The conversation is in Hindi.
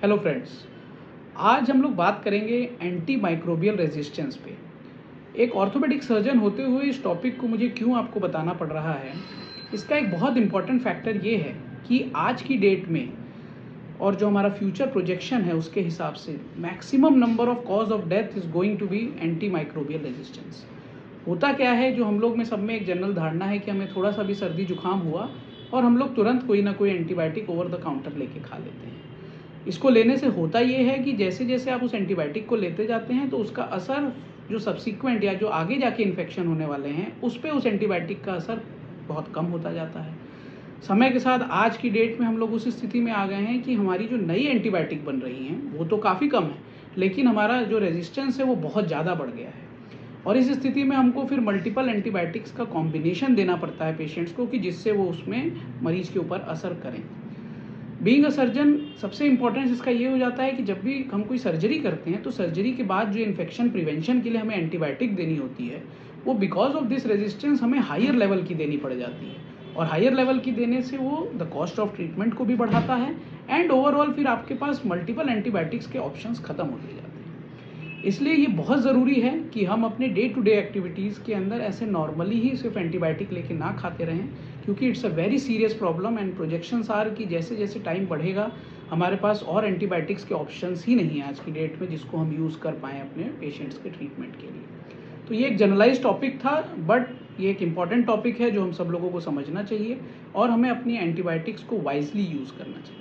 हेलो फ्रेंड्स, आज हम लोग बात करेंगे एंटी माइक्रोबियल रेजिस्टेंस पे। एक ऑर्थोपेडिक सर्जन होते हुए इस टॉपिक को मुझे क्यों आपको बताना पड़ रहा है, इसका एक बहुत इंपॉर्टेंट फैक्टर ये है कि आज की डेट में और जो हमारा फ्यूचर प्रोजेक्शन है उसके हिसाब से maximum number of cause of death is going to be anti microbial resistance. होता क्या है, जो हम लोग में सब में एक जनरल धारणा है कि हमें थोड़ा सा भी सर्दी जुकाम हुआ और हम लोग तुरंत कोई ना कोई एंटीबायोटिक ओवर द काउंटर लेके खा लेते हैं। इसको लेने से होता ये है कि जैसे जैसे आप उस एंटीबायोटिक को लेते जाते हैं तो उसका असर जो सब्सिक्वेंट या जो आगे जाके इन्फेक्शन होने वाले हैं उस पर उस एंटीबायोटिक का असर बहुत कम होता जाता है। समय के साथ आज की डेट में हम लोग उस स्थिति में आ गए हैं कि हमारी जो नई एंटीबायोटिक बन रही हैं वो तो काफ़ी कम है, लेकिन हमारा जो रेजिस्टेंस है वो बहुत ज़्यादा बढ़ गया है। और इस स्थिति में हमको फिर मल्टीपल एंटीबायोटिक्स का कॉम्बिनेशन देना पड़ता है पेशेंट्स को कि जिससे वो उसमें मरीज के ऊपर असर करें। बीइंग अ सर्जन सबसे इंपॉर्टेंस इसका ये हो जाता है कि जब भी हम कोई सर्जरी करते हैं तो सर्जरी के बाद जो इन्फेक्शन प्रिवेंशन के लिए हमें एंटीबायोटिक देनी होती है वो बिकॉज ऑफ दिस रेजिस्टेंस हमें हायर लेवल की देनी पड़ जाती है, और हायर लेवल की देने से वो द कॉस्ट ऑफ ट्रीटमेंट को भी बढ़ाता है एंड ओवरऑल फिर आपके पास मल्टीपल एंटीबायोटिक्स के ऑप्शंस खत्म होते जाते हैं। इसलिए ये बहुत ज़रूरी है कि हम अपने डे टू डे एक्टिविटीज़ के अंदर ऐसे नॉर्मली ही सिर्फ एंटीबायोटिक लेके ना खाते रहें, क्योंकि it's a very serious problem and projections are कि जैसे जैसे टाइम बढ़ेगा हमारे पास और एंटीबायोटिक्स के ऑप्शंस ही नहीं है आज की डेट में जिसको हम यूज़ कर पाएँ अपने पेशेंट्स के ट्रीटमेंट के लिए। तो ये एक जनरलाइज टॉपिक था, बट ये एक इम्पॉर्टेंट टॉपिक है जो हम सब लोगों को समझना चाहिए और हमें अपनी एंटीबायोटिक्स को वाइजली यूज़ करना चाहिए।